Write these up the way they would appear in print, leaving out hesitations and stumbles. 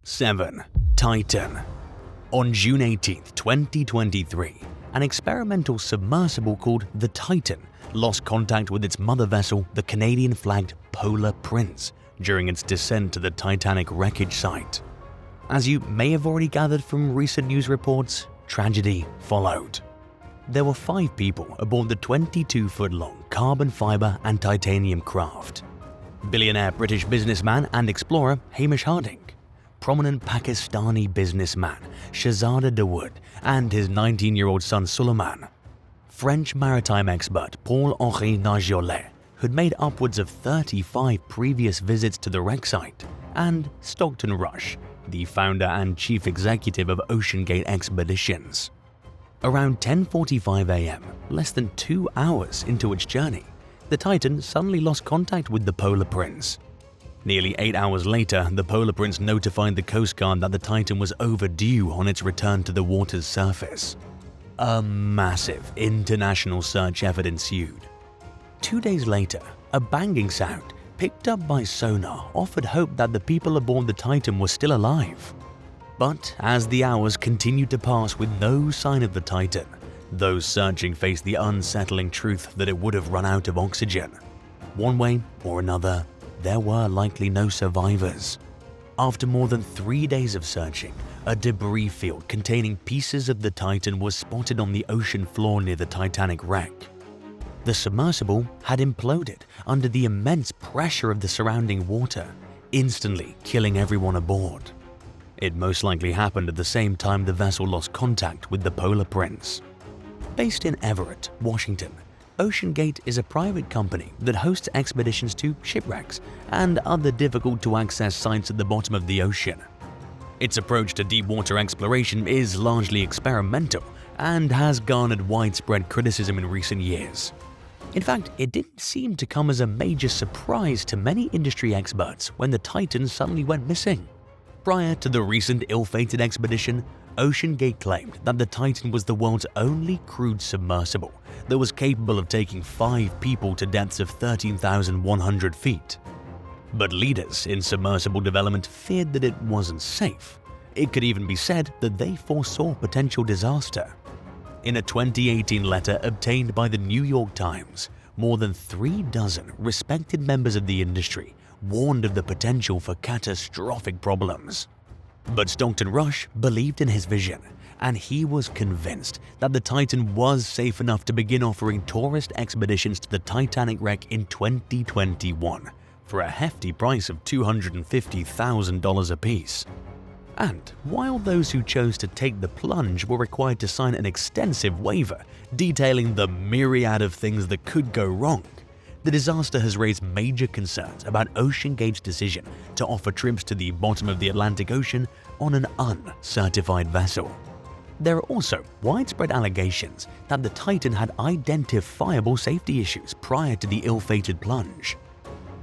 7. Titan. On June 18, 2023, an experimental submersible called the Titan lost contact with its mother vessel, the Canadian-flagged Polar Prince, during its descent to the Titanic wreckage site. As you may have already gathered from recent news reports, tragedy followed. There were 5 people aboard the 22-foot-long carbon fiber and titanium craft. Billionaire British businessman and explorer Hamish Harding, prominent Pakistani businessman Shahzada Dawood and his 19-year-old son Suleiman, French maritime expert Paul-Henri Nargeolet, who'd made upwards of 35 previous visits to the wreck site, and Stockton Rush, the founder and chief executive of OceanGate Expeditions. Around 10:45 a.m., less than 2 hours into its journey, the Titan suddenly lost contact with the Polar Prince. Nearly 8 hours later, the Polar Prince notified the Coast Guard that the Titan was overdue on its return to the water's surface. A massive international search effort ensued. 2 days later, a banging sound picked up by sonar offered hope that the people aboard the Titan were still alive. But as the hours continued to pass with no sign of the Titan, those searching faced the unsettling truth that it would have run out of oxygen. One way or another, there were likely no survivors. After more than 3 days of searching, a debris field containing pieces of the Titan was spotted on the ocean floor near the Titanic wreck. The submersible had imploded under the immense pressure of the surrounding water, instantly killing everyone aboard. It most likely happened at the same time the vessel lost contact with the Polar Prince. Based in Everett, Washington, OceanGate is a private company that hosts expeditions to shipwrecks and other difficult-to-access sites at the bottom of the ocean. Its approach to deep-water exploration is largely experimental and has garnered widespread criticism in recent years. In fact, it didn't seem to come as a major surprise to many industry experts when the Titan suddenly went missing. Prior to the recent ill-fated expedition, OceanGate claimed that the Titan was the world's only crewed submersible that was capable of taking 5 people to depths of 13,100 feet. But leaders in submersible development feared that it wasn't safe. It could even be said that they foresaw potential disaster. In a 2018 letter obtained by the New York Times, more than 36 respected members of the industry warned of the potential for catastrophic problems. But Stockton Rush believed in his vision, and he was convinced that the Titan was safe enough to begin offering tourist expeditions to the Titanic wreck in 2021 for a hefty price of $250,000 apiece. And while those who chose to take the plunge were required to sign an extensive waiver detailing the myriad of things that could go wrong, the disaster has raised major concerns about OceanGate's decision to offer trips to the bottom of the Atlantic Ocean on an uncertified vessel. There are also widespread allegations that the Titan had identifiable safety issues prior to the ill-fated plunge.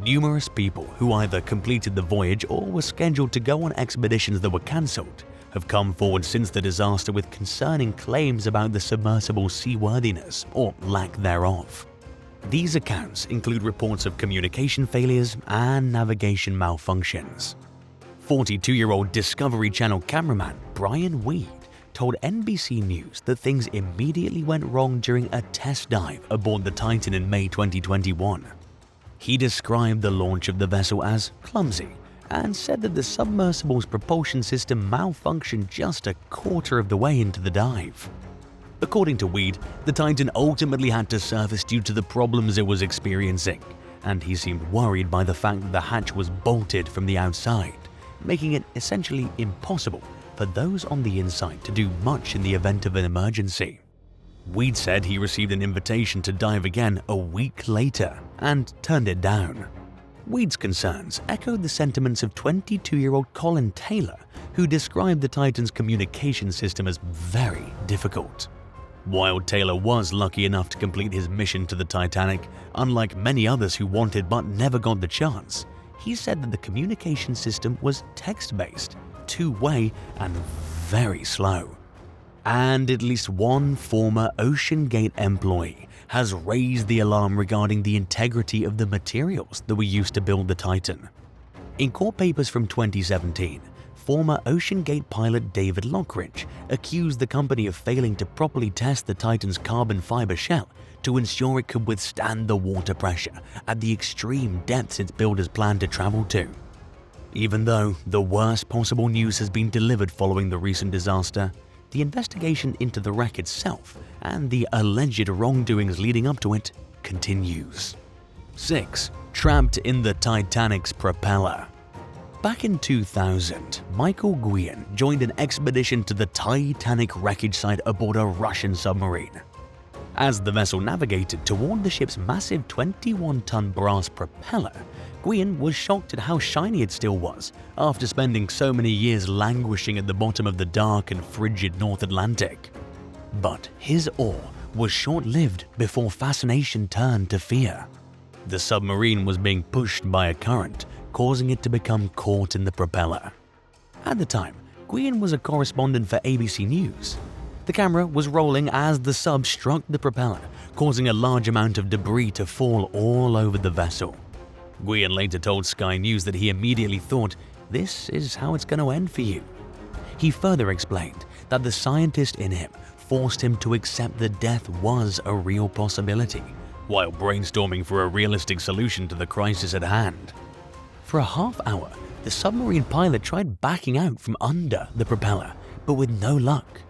Numerous people who either completed the voyage or were scheduled to go on expeditions that were cancelled have come forward since the disaster with concerning claims about the submersible's seaworthiness or lack thereof. These accounts include reports of communication failures and navigation malfunctions. 42-year-old Discovery Channel cameraman Brian Weed told NBC News that things immediately went wrong during a test dive aboard the Titan in May 2021. He described the launch of the vessel as clumsy and said that the submersible's propulsion system malfunctioned just a quarter of the way into the dive. According to Weed, the Titan ultimately had to surface due to the problems it was experiencing, and he seemed worried by the fact that the hatch was bolted from the outside, making it essentially impossible for those on the inside to do much in the event of an emergency. Weed said he received an invitation to dive again a week later and turned it down. Weed's concerns echoed the sentiments of 22-year-old Colin Taylor, who described the Titan's communication system as very difficult. While Taylor was lucky enough to complete his mission to the Titanic, unlike many others who wanted but never got the chance, he said that the communication system was text-based, two-way, and very slow. And at least one former OceanGate employee has raised the alarm regarding the integrity of the materials that were used to build the Titan. In court papers from 2017, former OceanGate pilot David Lockridge accused the company of failing to properly test the Titan's carbon fiber shell to ensure it could withstand the water pressure at the extreme depths its builders planned to travel to. Even though the worst possible news has been delivered following the recent disaster, the investigation into the wreck itself and the alleged wrongdoings leading up to it continues. 6. Trapped in the Titanic's propeller. Back in 2000, Michael Guillen joined an expedition to the Titanic wreckage site aboard a Russian submarine. As the vessel navigated toward the ship's massive 21-ton brass propeller, Guillen was shocked at how shiny it still was after spending so many years languishing at the bottom of the dark and frigid North Atlantic. But his awe was short-lived before fascination turned to fear. The submarine was being pushed by a current, causing it to become caught in the propeller. At the time, Guillen was a correspondent for ABC News. The camera was rolling as the sub struck the propeller, causing a large amount of debris to fall all over the vessel. Guillen later told Sky News that he immediately thought, "This is how it's going to end for you." He further explained that the scientist in him forced him to accept that death was a real possibility, while brainstorming for a realistic solution to the crisis at hand. For a half hour, the submarine pilot tried backing out from under the propeller, but with no luck.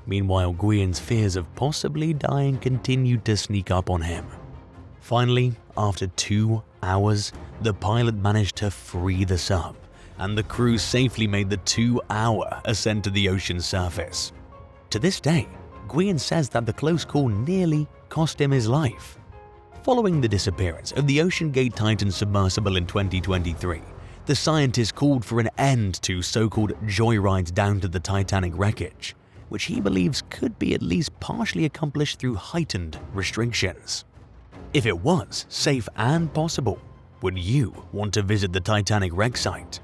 Meanwhile, Guillen's fears of possibly dying continued to sneak up on him. Finally, after 2 hours, the pilot managed to free the sub, and the crew safely made the 2-hour ascent to the ocean's surface. To this day, Guillen says that the close call nearly cost him his life. Following the disappearance of the OceanGate Titan submersible in 2023, the scientist called for an end to so-called joyrides down to the Titanic wreckage, which he believes could be at least partially accomplished through heightened restrictions. If it was safe and possible, would you want to visit the Titanic wreck site?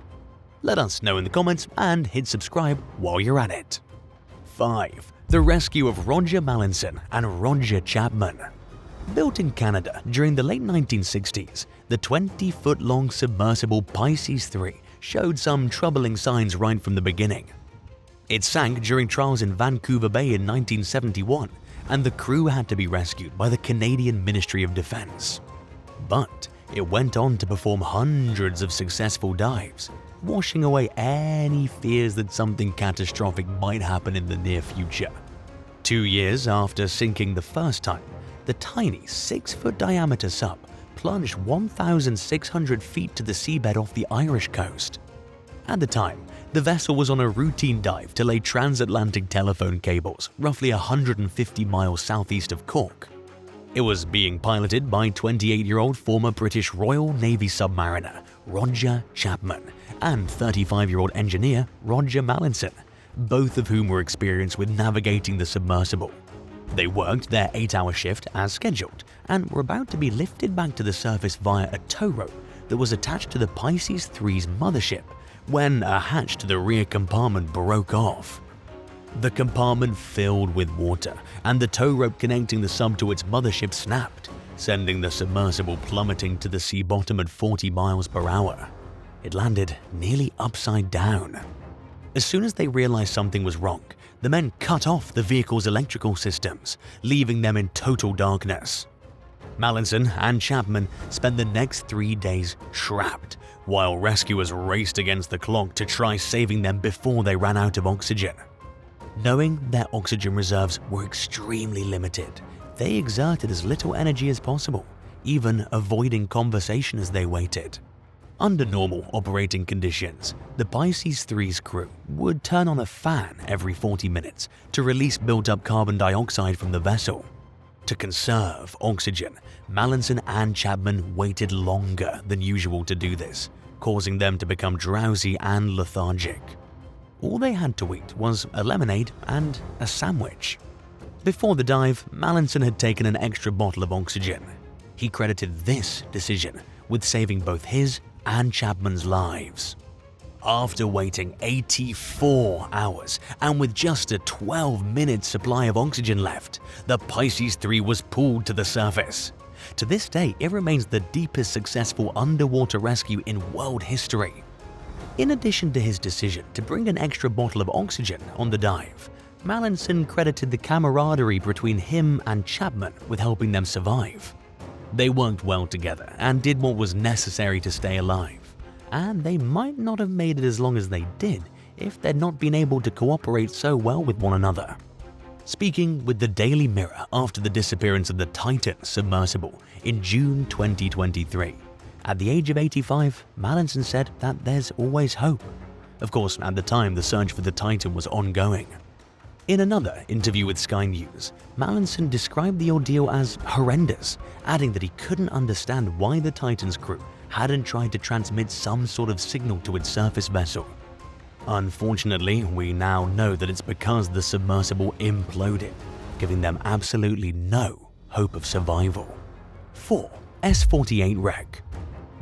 Let us know in the comments and hit subscribe while you're at it. 5. The rescue of Roger Mallinson and Roger Chapman. Built in Canada during the late 1960s, the 20-foot-long submersible Pisces 3 showed some troubling signs right from the beginning. It sank during trials in Vancouver Bay in 1971, and the crew had to be rescued by the Canadian Ministry of Defence. But it went on to perform hundreds of successful dives, washing away any fears that something catastrophic might happen in the near future. 2 years after sinking the first time, the tiny 6-foot diameter sub plunged 1,600 feet to the seabed off the Irish coast. At the time, the vessel was on a routine dive to lay transatlantic telephone cables roughly 150 miles southeast of Cork. It was being piloted by 28-year-old former British Royal Navy submariner Roger Chapman and 35-year-old engineer Roger Mallinson, both of whom were experienced with navigating the submersible. They worked their 8-hour shift as scheduled and were about to be lifted back to the surface via a tow rope that was attached to the Pisces 3's mothership when a hatch to the rear compartment broke off. The compartment filled with water, and the tow rope connecting the sub to its mothership snapped, sending the submersible plummeting to the sea bottom at 40 miles per hour. It landed nearly upside down. As soon as they realized something was wrong, the men cut off the vehicle's electrical systems, leaving them in total darkness. Mallinson and Chapman spent the next 3 days trapped, while rescuers raced against the clock to try saving them before they ran out of oxygen. Knowing their oxygen reserves were extremely limited, they exerted as little energy as possible, even avoiding conversation as they waited. Under normal operating conditions, the Pisces 3's crew would turn on a fan every 40 minutes to release built-up carbon dioxide from the vessel. To conserve oxygen, Mallinson and Chapman waited longer than usual to do this, causing them to become drowsy and lethargic. All they had to eat was a lemonade and a sandwich. Before the dive, Mallinson had taken an extra bottle of oxygen. He credited this decision with saving both his and Chapman's lives. After waiting 84 hours and with just a 12-minute supply of oxygen left, the Pisces 3 was pulled to the surface. To this day, it remains the deepest successful underwater rescue in world history. In addition to his decision to bring an extra bottle of oxygen on the dive, Mallinson credited the camaraderie between him and Chapman with helping them survive. They worked well together and did what was necessary to stay alive, and they might not have made it as long as they did if they'd not been able to cooperate so well with one another. Speaking with the Daily Mirror after the disappearance of the Titan submersible in June 2023, at the age of 85, Mallinson said that there's always hope. Of course, at the time, the search for the Titan was ongoing. In another interview with Sky News, Mallinson described the ordeal as horrendous, adding that he couldn't understand why the Titan's crew hadn't tried to transmit some sort of signal to its surface vessel. Unfortunately, we now know that it's because the submersible imploded, giving them absolutely no hope of survival. 4. S-48 wreck.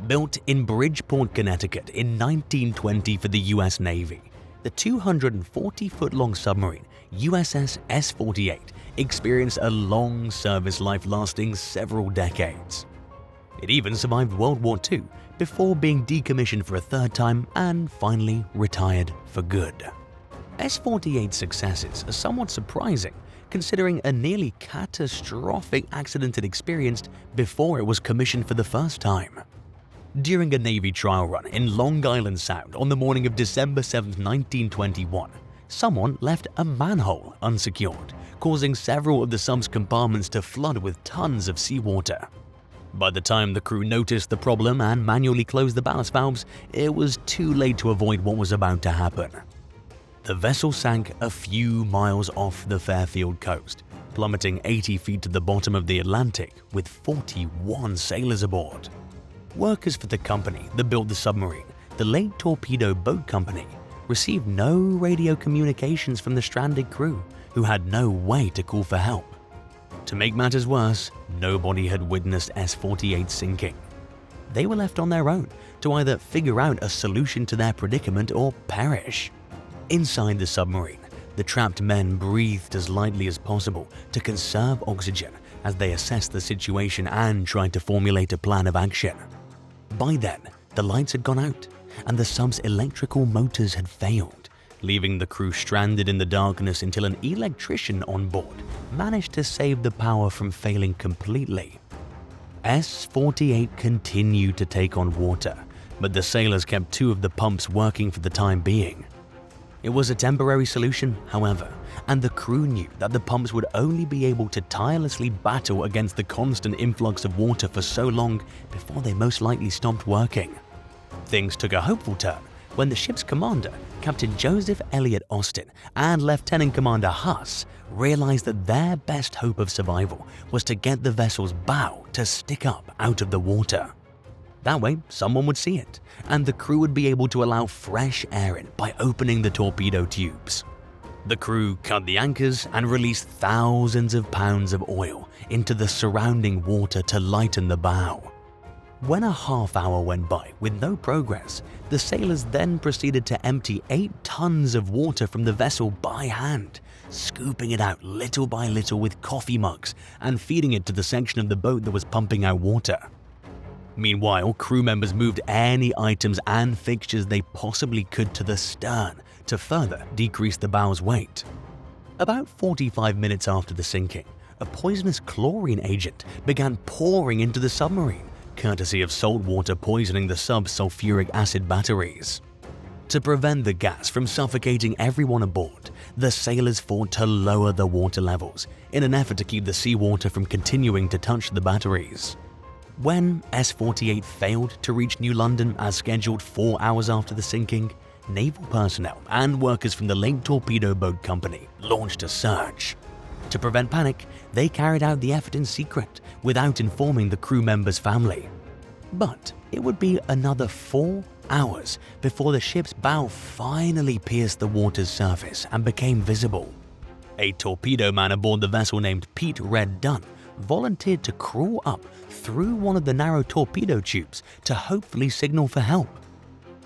Built in Bridgeport, Connecticut in 1920 for the US Navy, the 240-foot-long submarine USS S-48 experienced a long service life lasting several decades. It even survived World War II before being decommissioned for a third time and finally retired for good. S-48's successes are somewhat surprising considering a nearly catastrophic accident it experienced before it was commissioned for the first time. During a Navy trial run in Long Island Sound on the morning of December 7, 1921, someone left a manhole unsecured, causing several of the sub's compartments to flood with tons of seawater. By the time the crew noticed the problem and manually closed the ballast valves, it was too late to avoid what was about to happen. The vessel sank a few miles off the Fairfield coast, plummeting 80 feet to the bottom of the Atlantic with 41 sailors aboard. Workers for the company that built the submarine, the Lake Torpedo Boat Company, received no radio communications from the stranded crew, who had no way to call for help. To make matters worse, nobody had witnessed S-48 sinking. They were left on their own to either figure out a solution to their predicament or perish. Inside the submarine, the trapped men breathed as lightly as possible to conserve oxygen as they assessed the situation and tried to formulate a plan of action. By then, the lights had gone out and the sub's electrical motors had failed, leaving the crew stranded in the darkness until an electrician on board managed to save the power from failing completely. S-48 continued to take on water, but the sailors kept two of the pumps working for the time being. It was a temporary solution, however, and the crew knew that the pumps would only be able to tirelessly battle against the constant influx of water for so long before they most likely stopped working. Things took a hopeful turn when the ship's commander, Captain Joseph Elliott Austin, and Lieutenant Commander Huss realized that their best hope of survival was to get the vessel's bow to stick up out of the water. That way, someone would see it, and the crew would be able to allow fresh air in by opening the torpedo tubes. The crew cut the anchors and released thousands of pounds of oil into the surrounding water to lighten the bow. When a half hour went by with no progress, the sailors then proceeded to empty 8 tons of water from the vessel by hand, scooping it out little by little with coffee mugs and feeding it to the section of the boat that was pumping out water. Meanwhile, crew members moved any items and fixtures they possibly could to the stern to further decrease the bow's weight. About 45 minutes after the sinking, a poisonous chlorine agent began pouring into the submarine, courtesy of salt water poisoning the sub's sulfuric acid batteries. To prevent the gas from suffocating everyone aboard, the sailors fought to lower the water levels in an effort to keep the seawater from continuing to touch the batteries. When S-48 failed to reach New London as scheduled 4 hours after the sinking, naval personnel and workers from the Lake Torpedo Boat Company launched a search. To prevent panic, they carried out the effort in secret without informing the crew members' family. But it would be another 4 hours before the ship's bow finally pierced the water's surface and became visible. A torpedo man aboard the vessel named Pete Red Dunn volunteered to crawl up through one of the narrow torpedo tubes to hopefully signal for help.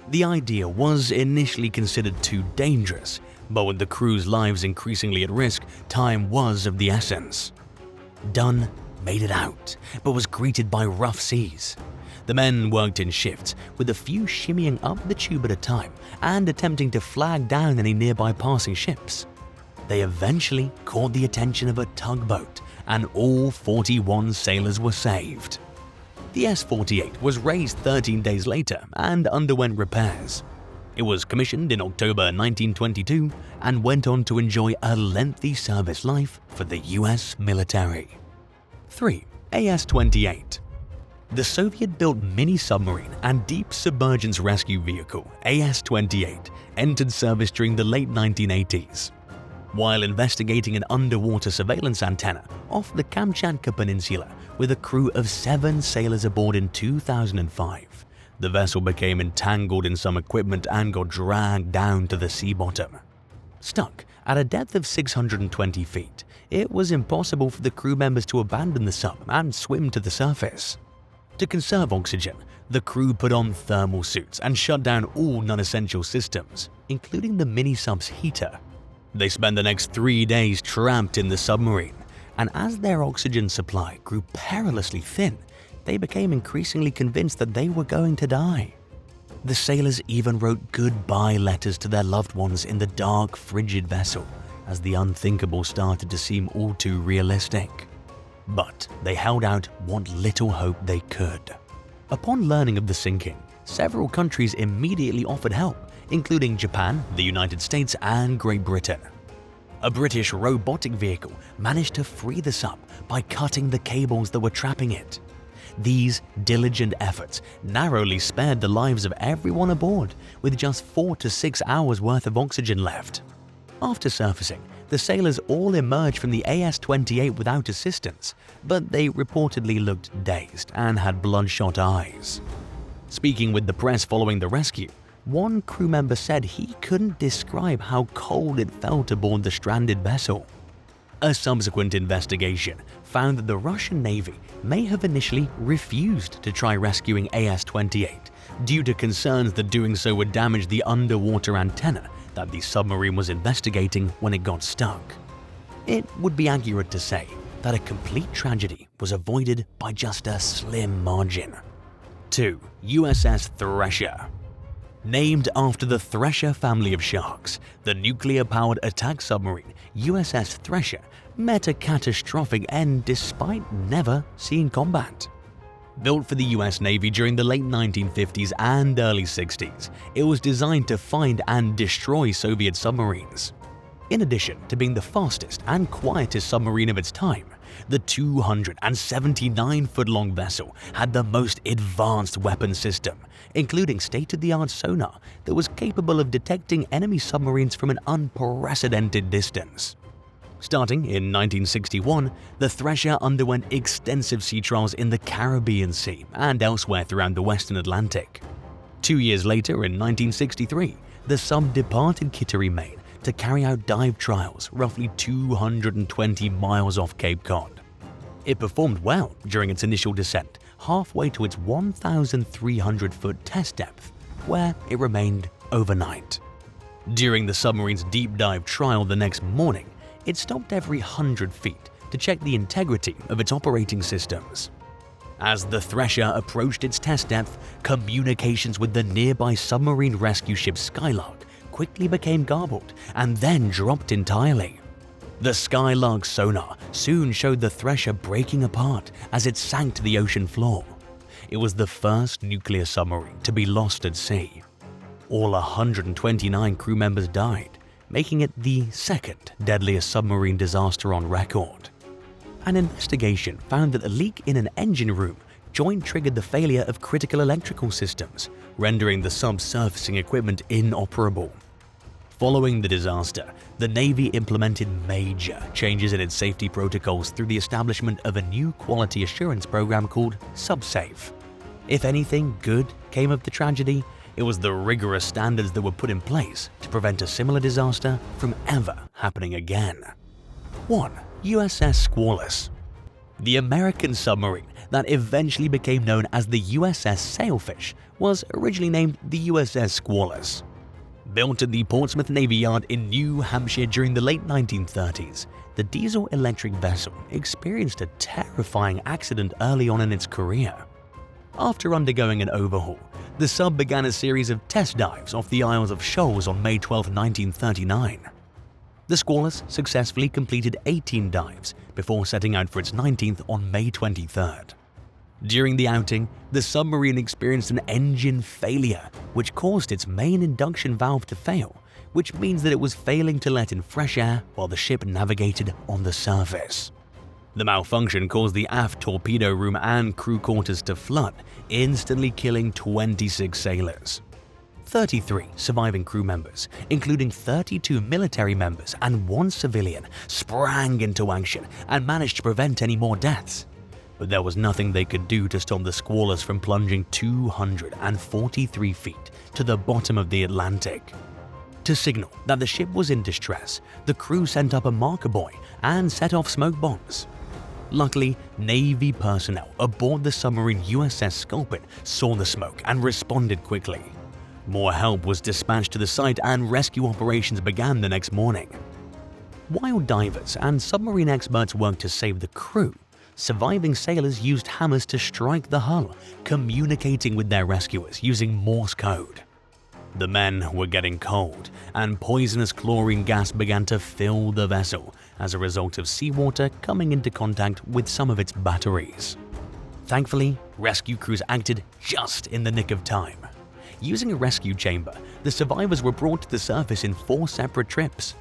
The idea was initially considered too dangerous, but with the crew's lives increasingly at risk, time was of the essence. Dunn made it out, but was greeted by rough seas. The men worked in shifts, with a few shimmying up the tube at a time and attempting to flag down any nearby passing ships. They eventually caught the attention of a tugboat, and all 41 sailors were saved. The S-48 was raised 13 days later and underwent repairs. It was commissioned in October 1922 and went on to enjoy a lengthy service life for the US military. 3. AS-28. The Soviet-built mini-submarine and deep submergence rescue vehicle AS-28 entered service during the late 1980s. While investigating an underwater surveillance antenna off the Kamchatka Peninsula with a crew of 7 sailors aboard in 2005, the vessel became entangled in some equipment and got dragged down to the sea bottom. Stuck at a depth of 620 feet, it was impossible for the crew members to abandon the sub and swim to the surface. To conserve oxygen, the crew put on thermal suits and shut down all non-essential systems, including the mini-sub's heater. They spent the next 3 days trapped in the submarine, and as their oxygen supply grew perilously thin, they became increasingly convinced that they were going to die. The sailors even wrote goodbye letters to their loved ones in the dark, frigid vessel, as the unthinkable started to seem all too realistic. But they held out what little hope they could. Upon learning of the sinking, several countries immediately offered help, including Japan, the United States, and Great Britain. A British robotic vehicle managed to free the sub by cutting the cables that were trapping it. These diligent efforts narrowly spared the lives of everyone aboard, with just 4 to 6 hours worth of oxygen left. After surfacing, the sailors all emerged from the AS-28 without assistance, but they reportedly looked dazed and had bloodshot eyes. Speaking with the press following the rescue, one crew member said he couldn't describe how cold it felt aboard the stranded vessel. A subsequent investigation found that the Russian Navy may have initially refused to try rescuing AS-28 due to concerns that doing so would damage the underwater antenna that the submarine was investigating when it got stuck. It would be accurate to say that a complete tragedy was avoided by just a slim margin. 2. USS Thresher. Named after the Thresher family of sharks, the nuclear-powered attack submarine USS Thresher met a catastrophic end despite never seeing combat. Built for the US Navy during the late 1950s and early 60s, it was designed to find and destroy Soviet submarines. In addition to being the fastest and quietest submarine of its time, the 279-foot-long vessel had the most advanced weapon system, including state-of-the-art sonar that was capable of detecting enemy submarines from an unprecedented distance. Starting in 1961, the Thresher underwent extensive sea trials in the Caribbean Sea and elsewhere throughout the Western Atlantic. 2 years later, in 1963, the sub departed Kittery, Maine, to carry out dive trials roughly 220 miles off Cape Cod. It performed well during its initial descent, halfway to its 1,300-foot test depth, where it remained overnight. During the submarine's deep dive trial the next morning, it stopped every 100 feet to check the integrity of its operating systems. As the Thresher approached its test depth, communications with the nearby submarine rescue ship Skylark quickly became garbled and then dropped entirely. The Skylark sonar soon showed the Thresher breaking apart as it sank to the ocean floor. It was the first nuclear submarine to be lost at sea. All 129 crew members died, making it the second deadliest submarine disaster on record. An investigation found that a leak in an engine room joint-triggered the failure of critical electrical systems, rendering the subsurfacing equipment inoperable. Following the disaster, the Navy implemented major changes in its safety protocols through the establishment of a new quality assurance program called SubSafe. If anything good came of the tragedy, it was the rigorous standards that were put in place to prevent a similar disaster from ever happening again. 1. USS Squalus. The American submarine that eventually became known as the USS Sailfish was originally named the USS Squalus. Built at the Portsmouth Navy Yard in New Hampshire during the late 1930s, the diesel-electric vessel experienced a terrifying accident early on in its career. After undergoing an overhaul, the sub began a series of test dives off the Isles of Shoals on May 12, 1939. The Squalus successfully completed 18 dives before setting out for its 19th on May 23rd. During the outing, the submarine experienced an engine failure, which caused its main induction valve to fail, which means that it was failing to let in fresh air while the ship navigated on the surface. The malfunction caused the aft torpedo room and crew quarters to flood, instantly killing 26 sailors. 33 surviving crew members, including 32 military members and 1 civilian, sprang into action and managed to prevent any more deaths. But there was nothing they could do to stop the Squalus from plunging 243 feet to the bottom of the Atlantic. To signal that the ship was in distress, the crew sent up a marker buoy and set off smoke bombs. Luckily, Navy personnel aboard the submarine USS Sculpin saw the smoke and responded quickly. More help was dispatched to the site and rescue operations began the next morning. While divers and submarine experts worked to save the crew, surviving sailors used hammers to strike the hull, communicating with their rescuers using Morse code. The men were getting cold, and poisonous chlorine gas began to fill the vessel as a result of seawater coming into contact with some of its batteries. Thankfully, rescue crews acted just in the nick of time. Using a rescue chamber, the survivors were brought to the surface in 4 separate trips.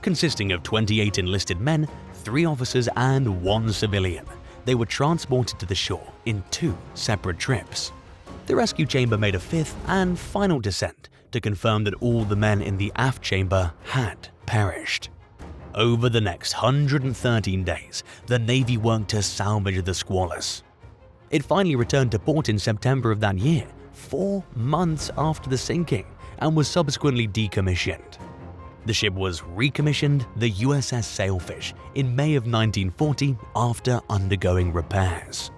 Consisting of 28 enlisted men, 3 officers, and 1 civilian, they were transported to the shore in 2 separate trips. The rescue chamber made a 5th and final descent to confirm that all the men in the aft chamber had perished. Over the next 113 days, the Navy worked to salvage the Squalus. It finally returned to port in September of that year, 4 months after the sinking, and was subsequently decommissioned. The ship was recommissioned the USS Sailfish in May of 1940 after undergoing repairs.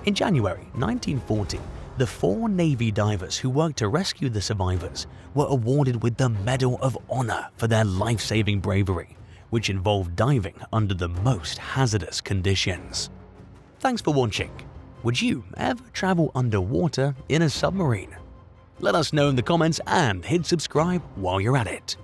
In January 1940, the 4 Navy divers who worked to rescue the survivors were awarded with the Medal of Honor for their life-saving bravery, which involved diving under the most hazardous conditions. Thanks for watching. Would you ever travel underwater in a submarine? Let us know in the comments and hit subscribe while you're at it.